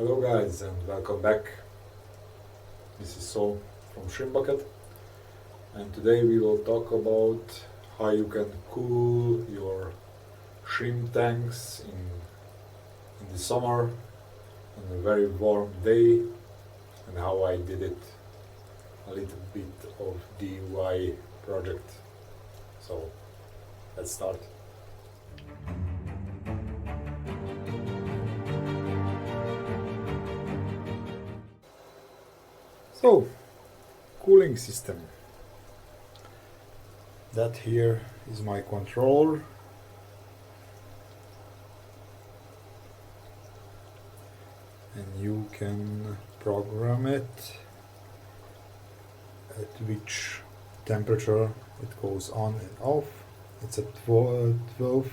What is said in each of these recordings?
Hello guys and welcome back. This is Saul from Shrimp Bucket, and today we will talk about how you can cool your shrimp tanks in the summer on a very warm day, and how I did it, a little bit of DIY project. So let's start. So, cooling system. That here is my controller. And you can program it at which temperature it goes on and off. It's a 12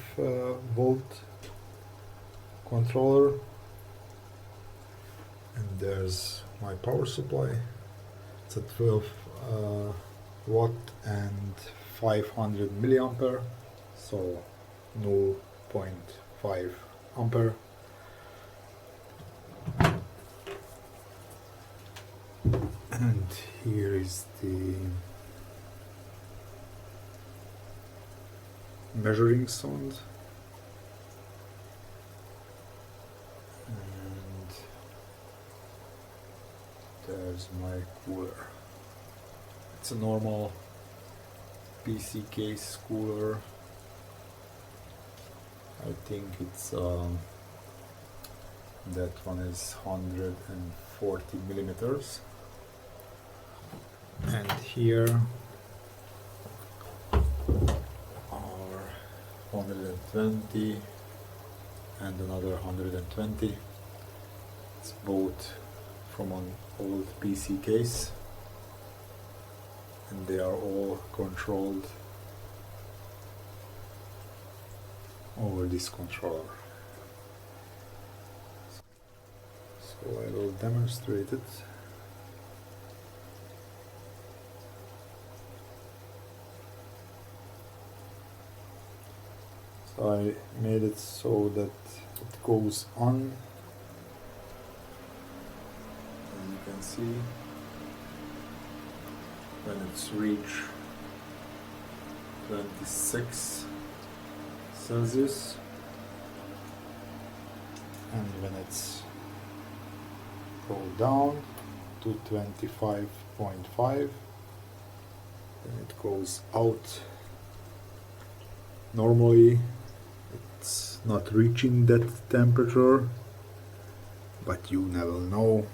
volt controller. And there's my power supply. It's a 12 watt and 500 milliampere, so 0.5 ampere. And here is the measuring sound. There's my cooler. It's a normal PC case cooler. I think it's that one is 140 millimeters. And here are 120 and another 120. It's both from an old PC case, and they are all controlled over this controller. So I will demonstrate it. So I made it so that it goes on. You can see when it's reached 26 Celsius, and when it's go down to 25.5, then it goes out. Normally it's not reaching that temperature, but you never know.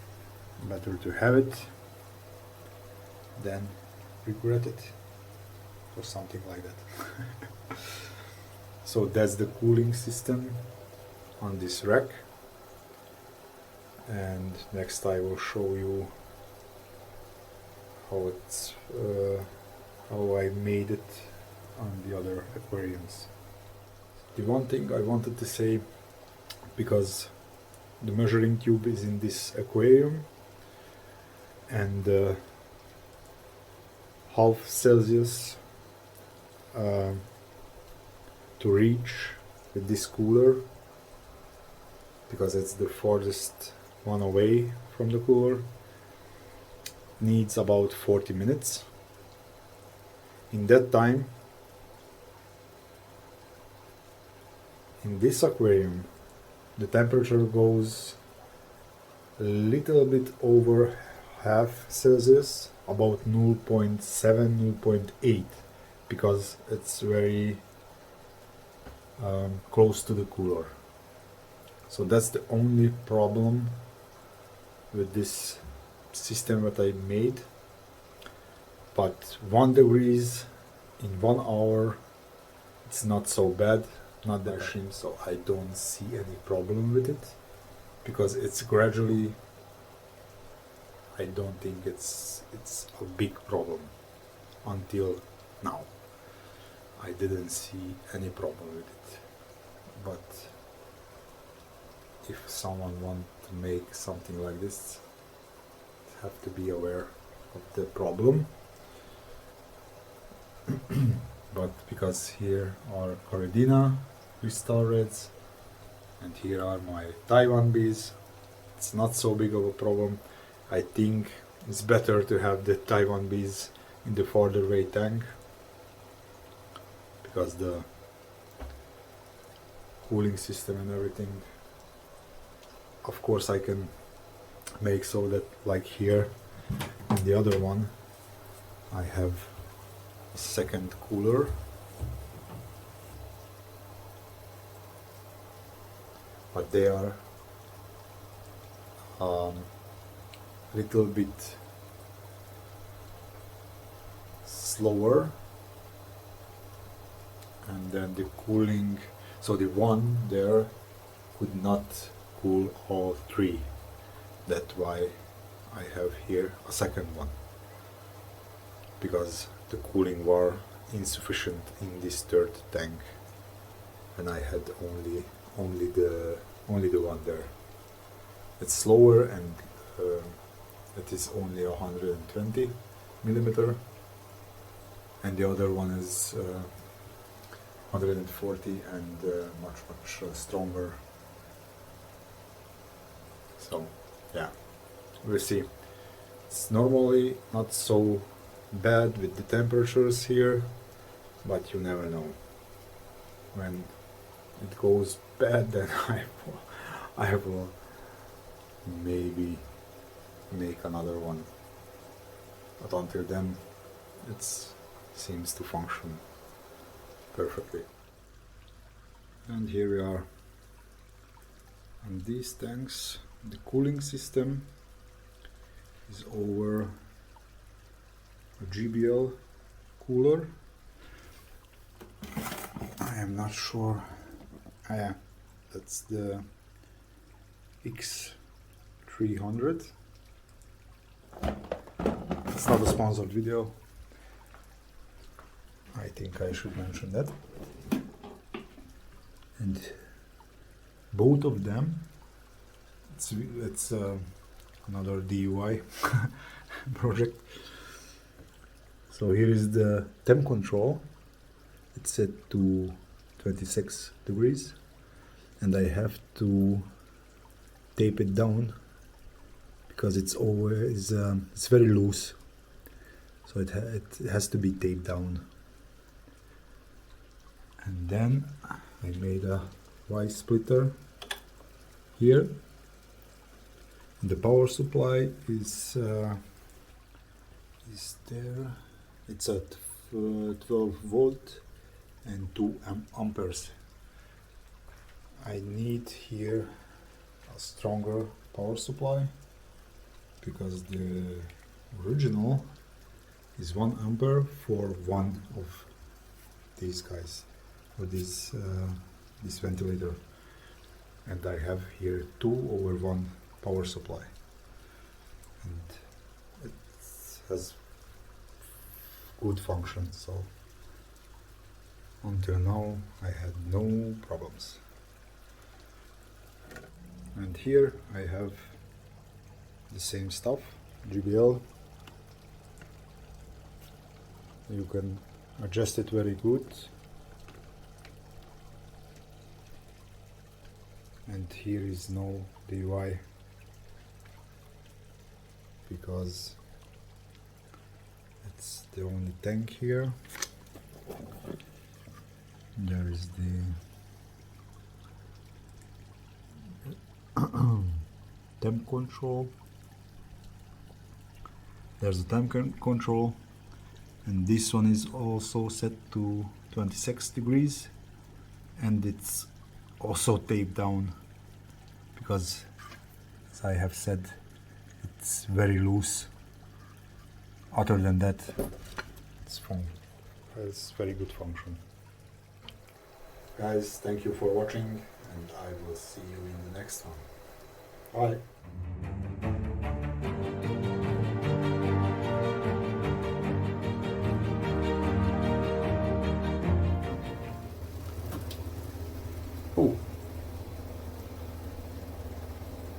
Better to have it than regret it, or something like that. So that's the cooling system on this rack, and next I will show you how it's how I made it on the other aquariums. The one thing I wanted to say, because the measuring tube is in this aquarium, and half Celsius to reach with this cooler, because it's the farthest one away from the cooler, needs about 40 minutes. In that time, in this aquarium, the temperature goes a little bit over half Celsius, about 0.7, 0.8, because it's very close to the cooler. So that's the only problem with this system that I made. But 1 degrees in 1 hour, it's not so bad, not that shrimp, so I don't see any problem with it, because it's gradually, I don't think it's a big problem. Until now I didn't see any problem with it. But if someone wants to make something like this, have to be aware of the problem. But because here are Corydina crystal reds, and here are my Taiwan bees, it's not so big of a problem. I think it's better to have the Taiwan bees in the farther away tank, because the cooling system and everything, of course I can make so that like here in the other one I have a second cooler, but they are little bit slower, and then the cooling, so the one there could not cool all three. That's why I have here a second one, because the cooling were insufficient in this third tank and I had only the one there. It's slower, and it is only 120 millimeter, and the other one is 140 and much stronger. So yeah, we'll see. It's normally not so bad with the temperatures here, but you never know. When it goes bad, then I will maybe make another one, but until then it seems to function perfectly. And here we are on these tanks. The cooling system is over a JBL cooler. I am not sure. Yeah, that's the X300. It's not a sponsored video. I think I should mention that. And both of them, it's another DIY project. So here is the temp control. It's set to 26 degrees, and I have to tape it down because it's always it's very loose, so it has to be taped down. And then I made a Y splitter here, and the power supply is there. It's at 12 volt and 2 amperes. I need here a stronger power supply because the original is 1 ampere for one of these guys, or this ventilator, and I have here 2/1 power supply, and it has good function. So until now I had no problems. And here I have the same stuff, JBL. You can adjust it very good. And here is no DIY because it's the only tank here. There is the temp control. There's a temp control, and this one is also set to 26 degrees, and it's also taped down because, as I have said, it's very loose. Other than that, it's very good function. Guys, thank you for watching, and I will see you in the next one. Bye.